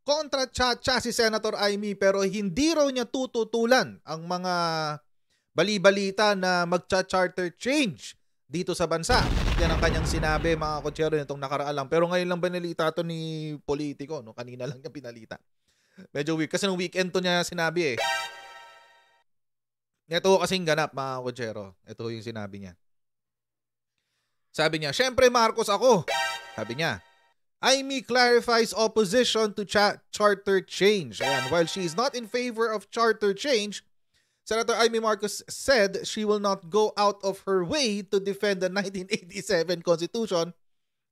kontra cha si Senator Amy pero hindi raw niya tututulan ang mga bali-balita na magcha-charter change dito sa bansa. Yan ang kanyang sinabi, mga kotsero, nitong nakaraan lang. Pero ngayon lang binalita to ni Politico, no? Kanina lang niya pinalita. Medyo weird kasi nung weekend to niya sinabi eh. Ito kasing ganap, mga kotsero. Ito yung sinabi niya. Sabi niya, syempre Marcos ako. Sabi niya, Amy clarifies opposition to charter change. Ayan, while she is not in favor of charter change, Senator Amy Marcos said she will not go out of her way to defend the 1987 Constitution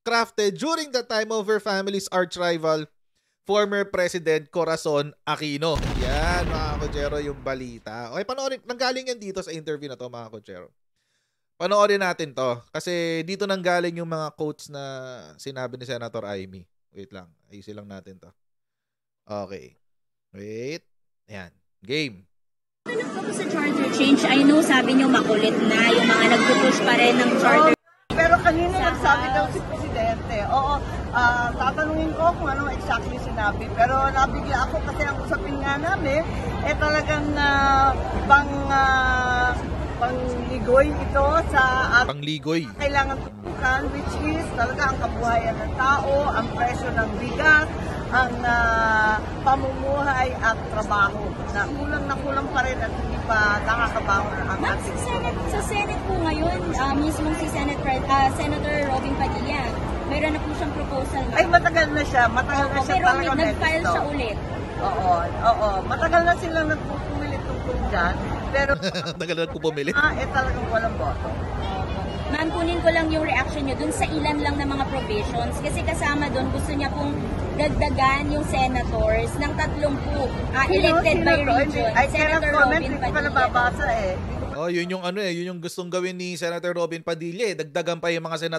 crafted during the time of her family's arch-rival, former President Corazon Aquino. Yan, mga kotsero, yung balita. Okay, panoorin. Nanggaling yan dito sa interview na to, mga kotsero. Panoorin natin to. Kasi dito nanggaling yung mga quotes na sinabi ni Senator Amy. Wait lang. Ayusin lang natin to. Okay. Wait. Ayan. Game. Ano po sa charter change? I know sabi nyo makulit na yung mga nagpupush pa rin ng charter. Pero kanina nagsabi daw si Presidente. Oo, tatanungin ko kung anong exactly sinabi. Pero nabigla ako kasi ang usapin nga namin, talagang pangligoy ito sa pangligoy. Kailangan tutukan, which is talaga ang kabuhayan ng tao, ang presyo ng bigas, ang pamumuhay at trabaho na kulang pa rin at hindi pa nakakabangon ang ating. Sa Senate po ngayon, mismo si Senator Robin Padilla, mayroon na po siyang proposal. Ay, matagal na siya pero talaga nag-file siya ulit. Oo. Matagal na silang nagpupumilit tungkol dyan. Pero tagal na nagpupumilit. Talagang walang boto. Ma'am, kunin ko lang yung reaction niyo dun sa ilan lang ng mga provisions. Kasi kasama dun, gusto niya pong dagdagan yung senators ng 30 elected by region. Senator Robin Padilla. Oh, yun yung yun yung gustong gawin ni Senator Robin Padilla. Dagdagan pa yung mga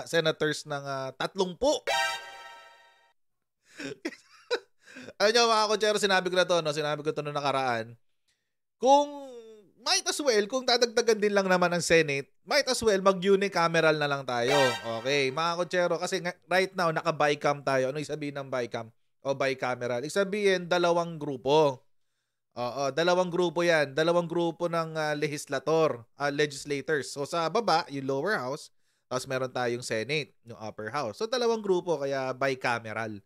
senators ng 30. Ano nyo, mga kotsero, sinabi ko na to, no? Sinabi ko to noong nakaraan. Kung might as well, kung dadagdagan din lang naman ng Senate, might as well mag-unicameral na lang tayo. Okay, mga kotsero, kasi right now, naka-bicam tayo. Ano isabihin ng bicam? O bicameral? Isabihin, dalawang grupo. Dalawang grupo yan. Dalawang grupo ng legislators. So sa baba, yung lower house, tapos meron tayong Senate, yung upper house. So dalawang grupo, kaya bicameral.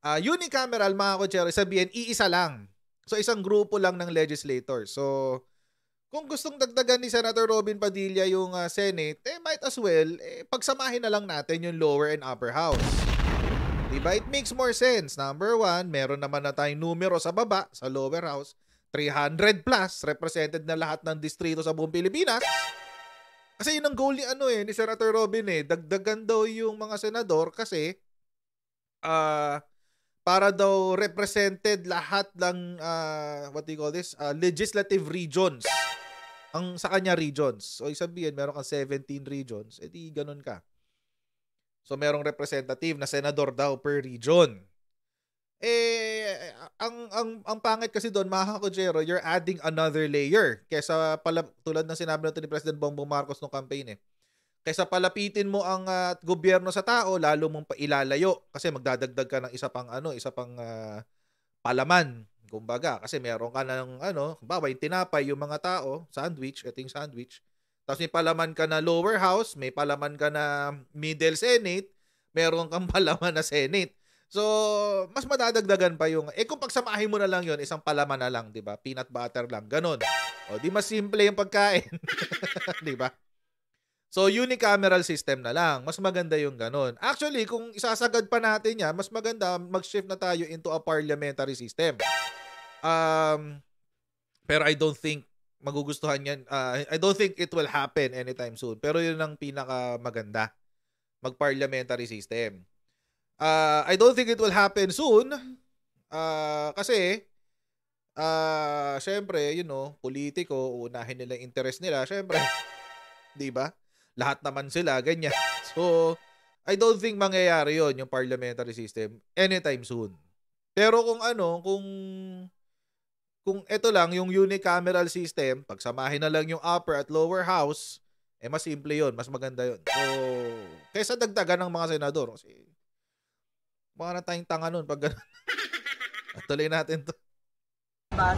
Unicameral, mga kotsero, sabihin, iisa lang. So isang grupo lang ng legislators. So kung gustong dagdagan ni Senator Robin Padilla yung Senate, might as well, pagsamahin na lang natin yung lower and upper house. Diba? It makes more sense. Number one, meron naman na tayong numero sa baba, sa lower house. 300 plus, represented na lahat ng distrito sa buong Pilipinas. Kasi yun ang goal ni Senator Robin Dagdagan daw yung mga senador kasi para daw represented lahat ng legislative regions ang sa kanya regions. So isabihin meron kang 17 regions, edi ganun ka. So merong representative na senador daw per region. Ang pangit kasi doon, mga kotsero, you're adding another layer kaysa tulad ng sinabi natin ni President Bongbong Marcos nung campaign Kaysa palapitin mo ang gobyerno sa tao, lalo mong ilalayo kasi magdadagdag ka ng isa pang palaman. Kumbaga, kasi meron ka ng bawa yung tinapay, yung mga tao, sandwich, ating sandwich. Tapos may palaman ka na lower house, may palaman ka na middle Senate, meron kang palaman na Senate. So, mas madadagdagan pa yung, kung pagsamahin mo na lang yon, isang palaman na lang, di ba? Peanut butter lang, ganon. O, di mas simple yung pagkain. Di ba? So, unicameral system na lang. Mas maganda yung ganon. Actually, kung isasagad pa natin yan, mas maganda mag-shift na tayo into a parliamentary system. Pero I don't think magugustuhan yan. I don't think it will happen anytime soon. Pero yun ang pinaka maganda. Mag-parliamentary system. I don't think it will happen soon. Kasi syempre, politiko, unahin nila yung interest nila. Syempre, di ba? Lahat naman sila, ganyan. So, I don't think mangyayari yun, yung parliamentary system, anytime soon. Pero kung ito lang, yung unicameral system, pagsamahin na lang yung upper at lower house, mas simple yun, mas maganda yun. So, kaysa dagdagan ng mga senador, kasi baka na tayong tanga nun pag At tuloy natin to.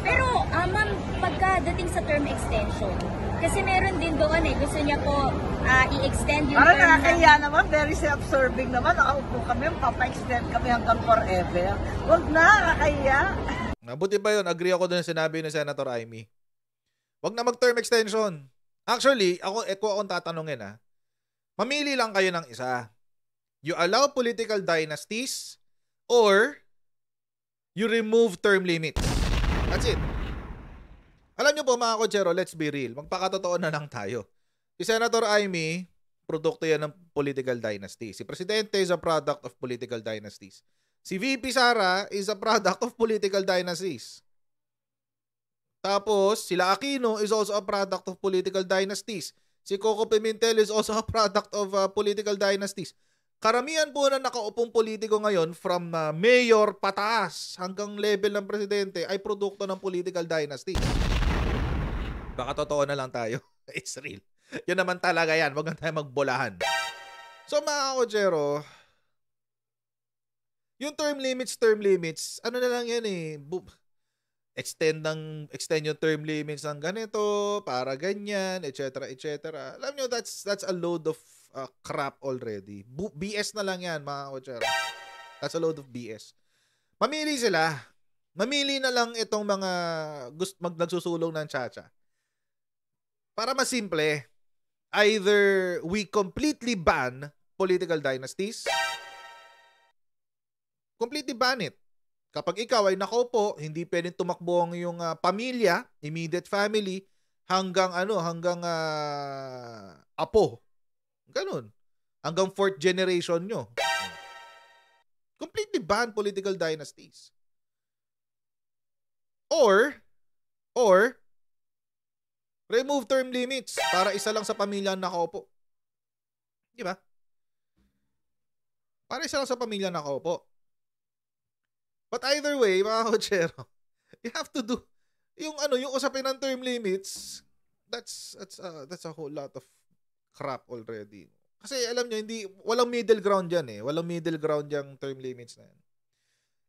Pero, ma'am, pagkadating sa term extension, kasi meron din doon gusto niya po i-extend yung parang term. nakakaya naman, very self-serving naman. Nakaupo kami, papa-extend kami hanggang forever. Huwag na, nakakaya. Mabuti pa yun, agree ako dun sa sinabi ni Senator Amy. Huwag na mag-term extension. Actually, akong tatanungin mamili lang kayo ng isa. You allow political dynasties or you remove term limits. That's it. Alam nyo po mga kotsero, let's be real. Magpakatotoo na lang tayo. Si Senator Amy, produkto yan ng political dynasty. Si Presidente is a product of political dynasties. Si VP Sara is a product of political dynasties. Tapos, sila Aquino is also a product of political dynasties. Si Coco Pimentel is also a product of political dynasties. Karamihan po na nakaupong politiko ngayon from mayor pataas hanggang level ng presidente ay produkto ng political dynasty. Baka totoo na lang tayo. It's real. Yun naman talaga yan. Huwag na tayo magbolahan. So mga kotsero, yung term limits, ano na lang yan extend yung term limits ng ganito, para ganyan, etc. Alam nyo, that's a load of crap already. BS na lang yan, mga kotsero. That's a load of BS. Mamili sila. Mamili na lang itong mga nagsusulong ng tsa-tsa. Para mas simple, either we completely ban political dynasties, completely ban it. Kapag ikaw ay nakaupo, hindi pwedeng tumakbo ang iyong pamilya, immediate family, hanggang apo. Ganun. Hanggang 4th generation nyo. Completely ban political dynasties. Or, remove term limits para isa lang sa pamilya nakaupo. Di ba? Para isa lang sa pamilya nakaupo. But either way, mga kotsero, you have to do, yung usapin ng term limits, that's a whole lot of crap already. Kasi alam nyo, walang middle ground yan Walang middle ground yung term limits na yan.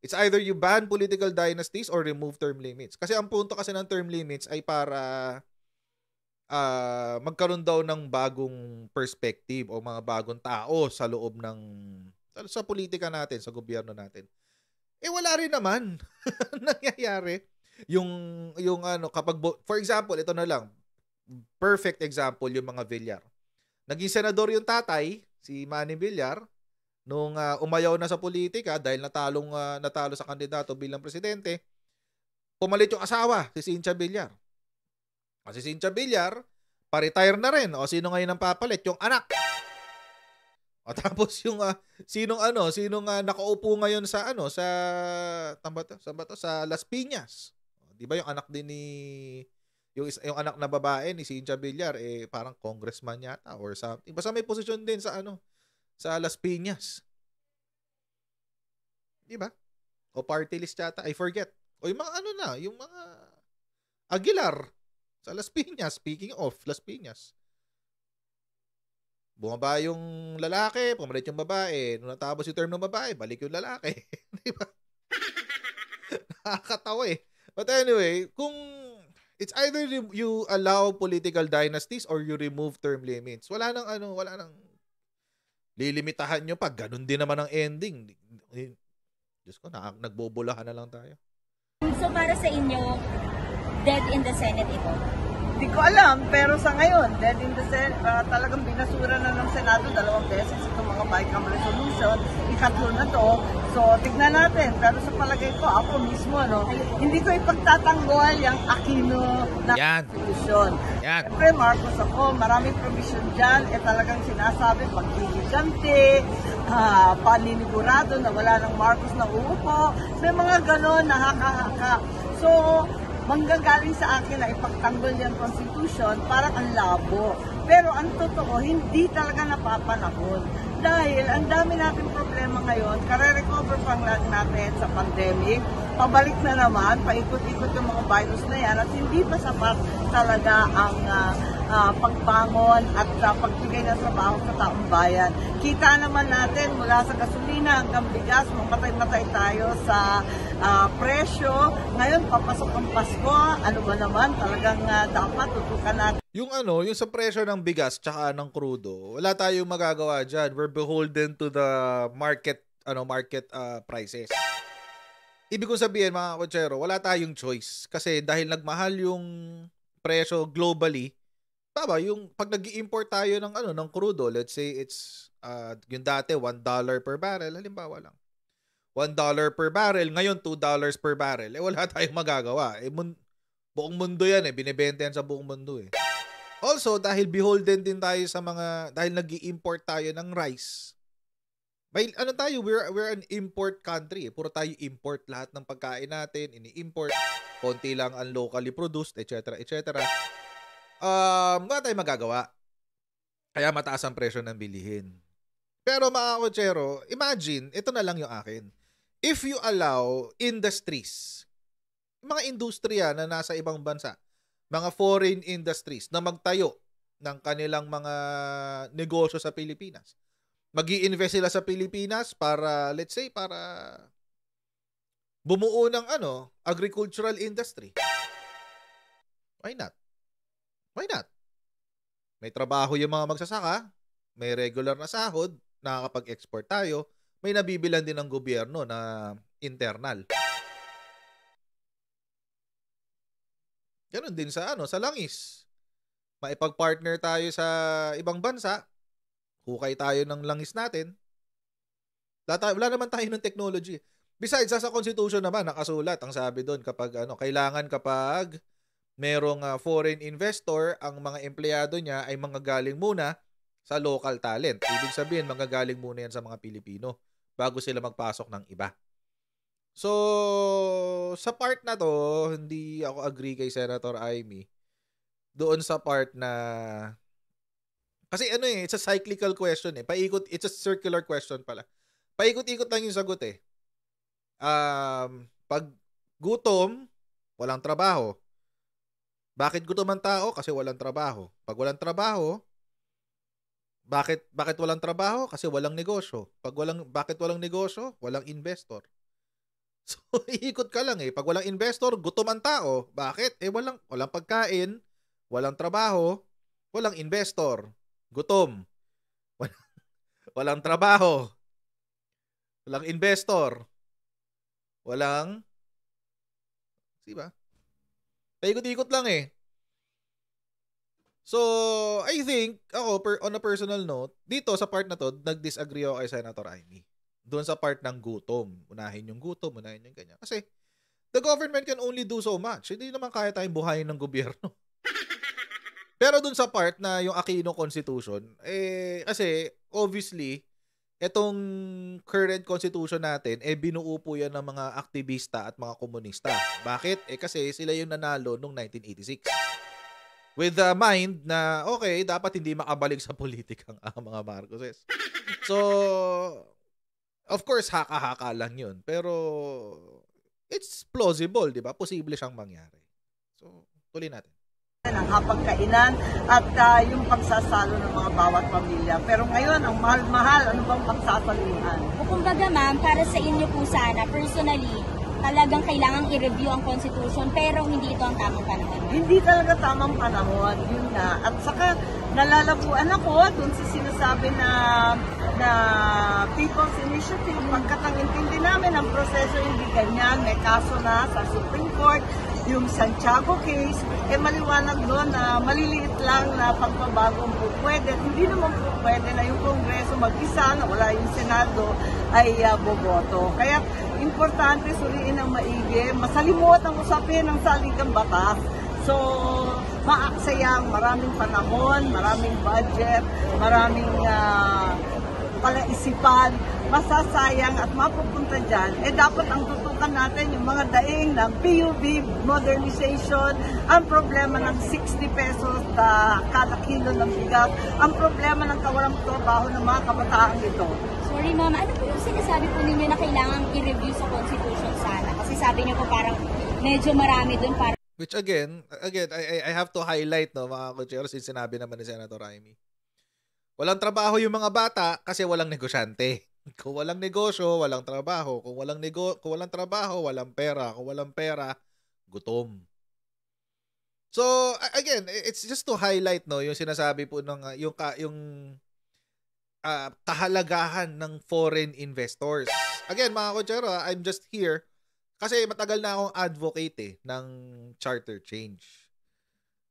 It's either you ban political dynasties or remove term limits. Kasi ang punto kasi ng term limits ay para magkaroon daw ng bagong perspective o mga bagong tao sa loob sa politika natin, sa gobyerno natin. Wala rin naman nangyayari. Kapag, for example, ito na lang, perfect example, yung mga Villar. Naging senador yung tatay, si Manny Villar, nung umayaw na sa politika dahil natalo sa kandidato bilang presidente, pumalit yung asawa, si Cynthia Villar. Si Cynthia Villar, pa-retire na rin. O sino ngayon ang papalit? Yung anak. O tapos yung sinong nakaupo ngayon sa sa Las Piñas. Di ba yung anak din ni yung anak na babae ni Cynthia Villar parang congressman yata or something. Basta may posisyon din sa sa Las Piñas. Di ba? O party list yata, I forget. O yung mga yung mga Aguilar sa Las Piñas, speaking of Las Piñas. Bumaba yung lalaki, pumalit yung babae. Nung natapos yung term ng babae, balik yung lalaki. Di ba? Nakakatawa But anyway, kung it's either you allow political dynasties or you remove term limits. Wala nang lilimitahan nyo pa. Ganun din naman ang ending. Diyos ko, nagbobolahan na lang tayo. So para sa inyo, dead in the Senate ito? Hindi ko alam, pero sa ngayon, dead in the Senate, talagang binasura na ng Senado 2 beses itong mga BICAM resolution. Ikatlo na to. So, tignan natin. Pero sa palagay ko, ako mismo, hindi ko ipagtatanggol yung Aquino na resolution. Siyempre, Marcos ako, maraming provision dyan. Talagang sinasabi, pagkikigante, paninigurado na wala ng Marcos na uupo. May mga ganon, nakakahaka. So, manggagaling sa akin na ipagtanggol yung Constitution, parang ang labo. Pero ang totoo, hindi talaga napapanahon. Dahil ang dami natin problema ngayon, kare-recover pa lang natin sa pandemic, pabalik na naman, paikot-ikot yung mga virus na yan, at hindi pa sapat talaga ang pagbangon at pagbigay ng trabaho sa taong bayan. Kita naman natin mula sa gasolina hanggang bigas, mamatay-matay tayo sa presyo. Ngayon, papasok ang Pasko, ano ba naman, talagang dapat tutukan natin. Yung sa presyo ng bigas tsaka ng krudo, wala tayong magagawa dyan. We're beholden to the market prices. Ibig kong sabihin, mga kotsero, wala tayong choice. Kasi dahil nagmahal yung presyo globally, yung pag nag-i-import tayo ng crudo, let's say it's yung dati $1 per barrel, halimbawa lang. $1 per barrel, ngayon $2 per barrel. Wala tayong magagawa. Buong mundo yan binibenta yan sa buong mundo Also, dahil beholden din tayo dahil nag-i-import tayo ng rice. We're an import country. Puro tayo import. Lahat ng pagkain natin, ini-import. Konti lang ang locally produced, etc. etc. Wala tayong magagawa. Kaya mataas ang presyo ng bilihin. Pero mga kotsero, imagine, ito na lang yung akin. If you allow industries, mga industriya na nasa ibang bansa, mga foreign industries na magtayo ng kanilang mga negosyo sa Pilipinas, mag-i-invest sila sa Pilipinas para, let's say, para bumuo ng agricultural industry. Why not? Why not? May trabaho yung mga magsasaka, may regular na sahod, nakakapag-export tayo, may nabibilan din ng gobyerno na internal. Ganun din sa langis. Maipag-partner tayo sa ibang bansa, hukay tayo ng langis natin. Wala naman tayo ng technology. Besides, sa Constitution naman, nakasulat, ang sabi doon, kailangan kapag merong foreign investor, ang mga empleyado niya ay manggagaling muna sa local talent. Ibig sabihin, manggagaling muna yan sa mga Pilipino bago sila magpasok ng iba. So, sa part na to, hindi ako agree kay Senator Amy. Doon sa part na kasi it's a cyclical question it's a circular question pala. Paikot-ikot lang yung sagot Pag gutom, walang trabaho. Bakit gutom ang tao? Kasi walang trabaho. Pag walang trabaho, bakit walang trabaho? Kasi walang negosyo. Bakit walang negosyo? Walang investor. So, iikot ka lang Pag walang investor, gutom ang tao. Bakit? Walang pagkain, walang trabaho, walang investor. Gutom. Walang trabaho. Walang investor. Walang diba? Paikot-ikot lang So, I think, ako, on a personal note, dito sa part na to, nag-disagree ako kay Senator Amy. Doon sa part ng gutom. Unahin yung gutom, unahin yung ganyan. Kasi, the government can only do so much. Hindi naman kaya tayong buhayin ng gobyerno. Pero dun sa part na yung Aquino Constitution, kasi obviously, itong current constitution natin, binuo po yan ng mga aktivista at mga komunista. Bakit? Kasi sila yung nanalo noong 1986. With the mind na, okay, dapat hindi makabalik sa politika ang mga Marcoses. So, of course, haka-haka lang yun. Pero, it's plausible, di ba? Posible siyang mangyari. So, tuloy natin. Ang hapagkainan at yung pagsasalo ng mga bawat pamilya. Pero ngayon, ang mahal-mahal, ano bang pagsasaluhan? Kumbaga ma'am, para sa inyo po sana, personally, talagang kailangang i-review ang Constitution pero hindi ito ang tamang panahon. Hindi talaga tamang panahon, yun na. At saka, nalalabuan ako dun sa sinasabi na People's Initiative. Pagkat ang intindi namin, ang proseso hindi ganyan. May kaso na sa Supreme Court, yung Santiago case, maliwanag doon na maliliit lang na pagbabago po pwede. Hindi naman po pwede na yung Kongreso mag-isa, na wala yung Senado, ay boboto. Kaya, importante suriin ang maigi, masalimuot ang usapin ng saligang batas. So, maaksayang maraming panahon, maraming budget, maraming palaisipan, masasayang at mapupunta dyan, dapat ang tutukan natin yung mga daing ng PUV modernization, ang problema ng 60 pesos kada kilo ng bigas, ang problema ng kawalang trabaho ng mga kabataan ito. Sorry mama, ano po yung sinasabi po ninyo na kailangan i-review sa Constitution sana? Kasi sabi niyo po parang medyo marami dun para Which again, I have to highlight, no, mga kutsero, since sinabi naman ni Senator Amy. Walang trabaho yung mga bata kasi walang negosyante. Kung walang negosyo, walang trabaho. Kung walang trabaho, walang pera. Kung walang pera, gutom. So, again, it's just to highlight, no, yung sinasabi po ng yung kahalagahan ng foreign investors. Again, mga kutsero, I'm just here kasi matagal na akong advocate ng charter change.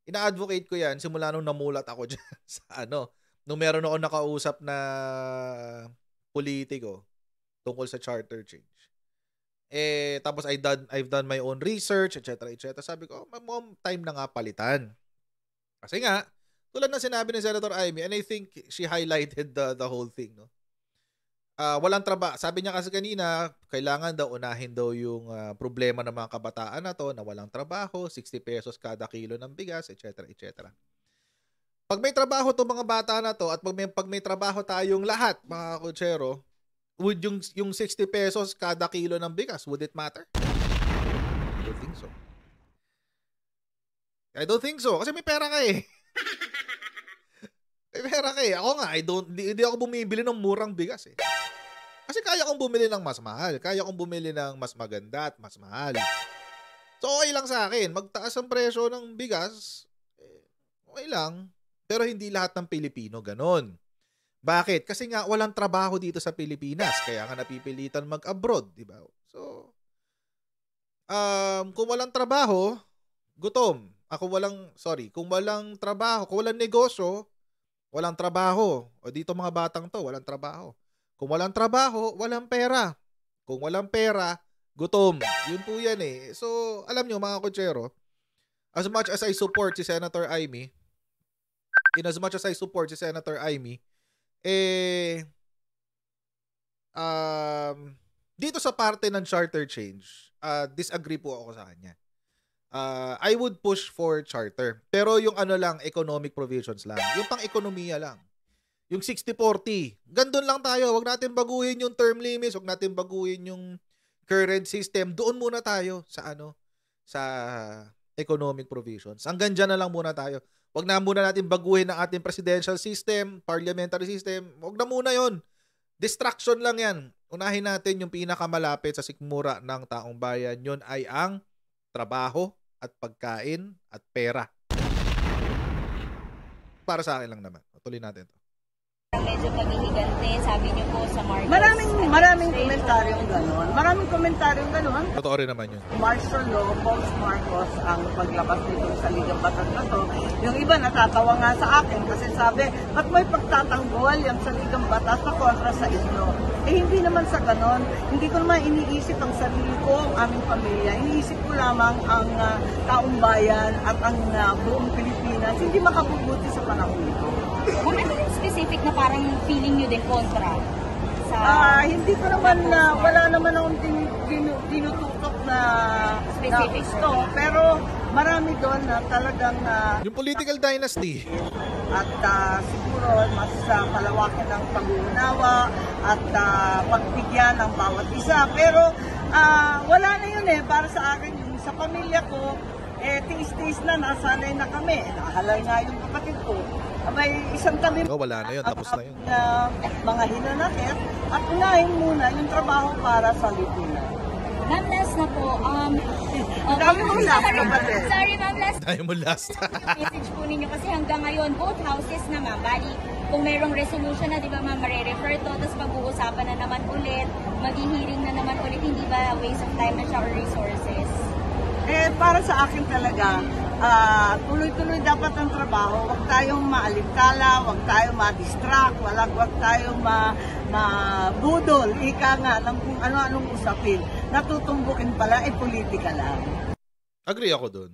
Ina-advocate ko yan simula nung namulat ako dyan sa nung meron ako nakausap na politiko tungkol sa charter change. Tapos I've done my own research, etc. Sabi ko, time na nga palitan. Kasi nga, tulad ng sinabi ni Senator Amy, and I think she highlighted the whole thing, no? Walang trabaho. Sabi niya kasi kanina, kailangan daw unahin daw yung problema ng mga kabataan na to na walang trabaho, 60 pesos kada kilo ng bigas, etc. Pag may trabaho to mga bata na to at pag may trabaho tayong lahat, mga kutsero, would yung 60 pesos kada kilo ng bigas, would it matter? I don't think so. I don't think so. Kasi may pera ka eh. May pera ka eh. Ako nga, hindi ako bumibili ng murang bigas eh. Kasi kaya kong bumili ng mas mahal. Kaya kong bumili ng mas maganda at mas mahal. So, okay lang sa akin. Magtaas ang presyo ng bigas, okay lang. Pero hindi lahat ng Pilipino ganon. Bakit? Kasi nga walang trabaho dito sa Pilipinas. Kaya nga napipilitan mag-abroad, di ba? So, kung walang trabaho, gutom. Kung walang trabaho, kung walang negosyo, walang trabaho. O dito mga batang to, walang trabaho. Kung walang trabaho, walang pera. Kung walang pera, gutom. Yun po yan eh. So, alam nyo mga kutsero, as much as I support si Senator Amy, dito sa parte ng charter change, disagree po ako sa kanya. I would push for charter. Pero yung economic provisions lang. Yung pang-ekonomiya lang. Yung 60-40. Gandun lang tayo. Huwag natin baguhin yung term limits. Huwag natin baguhin yung current system. Doon muna tayo sa sa economic provisions. Hanggang dyan na lang muna tayo. Huwag na muna natin baguhin ang ating presidential system, parliamentary system. Huwag na muna yon. Distraction lang yan. Unahin natin yung pinakamalapit sa sikmura ng taong bayan. Yun ay ang trabaho at pagkain at pera. Para sa akin lang naman. Tuloy natin to. Medyo paghihigante, sabi niyo po sa Marcos. Maraming komentaryong gano'n. Maraming komentaryong gano'n. Totoo rin naman yun. Martial law, Post Marcos ang paglabas nito sa Ligang Batas na to. Yung iba natatawa nga sa akin kasi sabi, at may pagtatanggol yung sa Ligang Batas na kontra sa inyo. Hindi naman sa gano'n. Hindi ko naman iniisip ang sarili ko, ang aming pamilya. Iniisip ko lamang ang taong bayan at ang buong Pilipinas. Hindi makabubuti sa panahon ito. Kung ano yung specific na parang feeling nyo din kontra? Hindi ko naman wala naman akong tinututok na specific gusto. Pero marami doon na talagang yung political dynasty. At siguro mas palawakin ng pag-uunawa at pagbigyan ng bawat isa. Pero wala na yun para sa akin yung sa pamilya ko, tiis-tiis na, nasanay na kami. Nakahalay nga yung kapatid ko. May isang tabi. Wala na yun. Tapos na yun. Mga hinanakit at unahin muna yung trabaho para sa lipunan. Ma'am, last na po. Dami mo last na ba din? Sorry, ma'am, last. Dami mo last. Message po ninyo kasi hanggang ngayon, both houses na ma'am. Bali, kung mayroong resolution na, di ba ma'am, marirefer to, tapos pag-uusapan na naman ulit, mag-hearing na naman ulit, hindi ba waste of time na siya or resources? Para sa akin talaga, tuloy-tuloy dapat ang trabaho. Huwag tayong maalintala, huwag tayong ma-distract, huwag tayong mabudol. Ika nga ng kung ano-anong usapin. Natutumbukin pala, politika lang. Agree ako dun.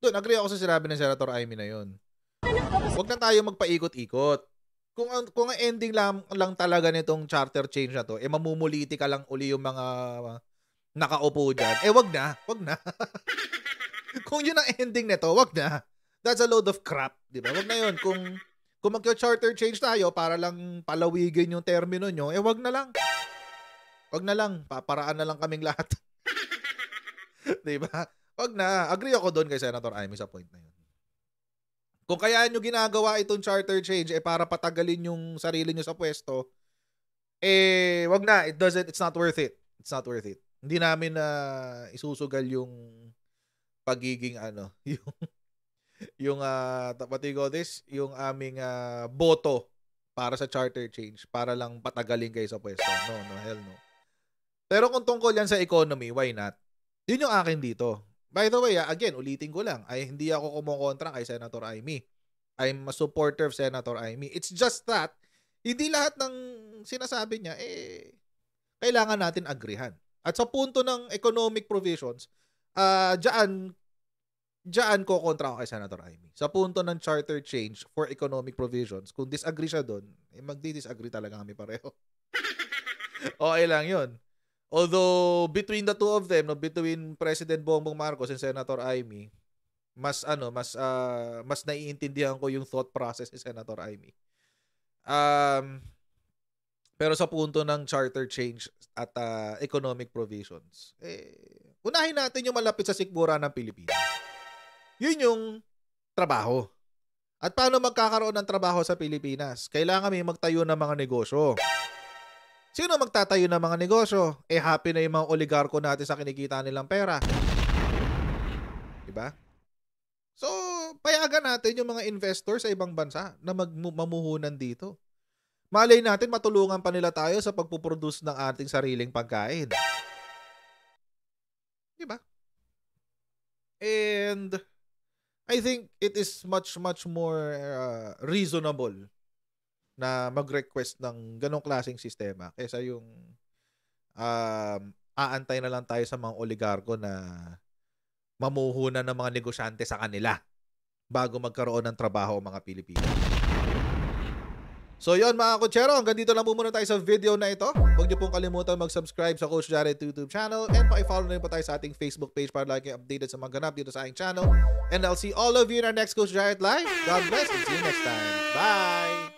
Agree ako sa sinabi ng Senator Amy na yun. Huwag na tayo magpaikot-ikot. Kung ang ending lang talaga nitong charter change na to, mamumuliti ka lang uli yung mga nakaupo dyan. Wag na. Kung yun ang ending nito, wag na. That's a load of crap, di ba? Wag na yun. Kung mag-charter change tayo para lang palawigin yung termino nyo, wag na lang. Wag na lang. Paparaan na lang kaming lahat. Di ba? Wag na. Agree ako doon kay Senator Amy sa point na yun. Kung kaya nyo ginagawa itong charter change para patagalin yung sarili nyo sa pwesto, wag na. It's not worth it. It's not worth it. Hindi namin isusugal yung pagiging yung what do you call this? Yung aming boto para sa charter change para lang patagalin kayo sa pwesto. No, hell no. Pero kung tungkol yan sa economy, why not? Yun yung akin dito. By the way, again, ulitin ko lang, hindi ako kumukontra kay Senator Amy. I'm a supporter of Senator Amy. It's just that, hindi lahat ng sinasabi niya, kailangan natin agrihan. At sa punto ng economic provisions, diyan ko kontra ko kay Senator Amy. Sa punto ng charter change for economic provisions, kung disagree siya doon, magdi-disagree talaga kami pareho. Okay lang yun. Although, between the two of them, between President Bongbong Marcos and Senator Amy, mas naiintindihan ko yung thought process ni Senator Amy. Pero sa punto ng charter change at economic provisions, unahin natin yung malapit sa sikmura ng Pilipinas. Yun yung trabaho. At paano magkakaroon ng trabaho sa Pilipinas? Kailangan may magtayo ng mga negosyo. Sino magtatayo ng mga negosyo? Happy na yung mga oligarko natin sa kinikita nilang pera. Diba? So, payagan natin yung mga investors sa ibang bansa na mamuhunan dito. Malay natin, matulungan pa nila tayo sa pagpuproduce ng ating sariling pagkain. Diba? And I think it is much more reasonable na mag-request ng ganong klaseng sistema kaysa yung aantay na lang tayo sa mga oligarko na mamuhunan ng mga negosyante sa kanila bago magkaroon ng trabaho ang mga Pilipino. So yun mga kutsero, hanggang dito lang po muna tayo sa video na ito. Huwag niyo pong kalimutan mag-subscribe sa Coach Jared YouTube channel and pa-follow na rin po tayo sa ating Facebook page para lagi updated sa mga ganap dito sa ating channel. And I'll see all of you in our next Coach Jared Live. God bless and see you next time. Bye!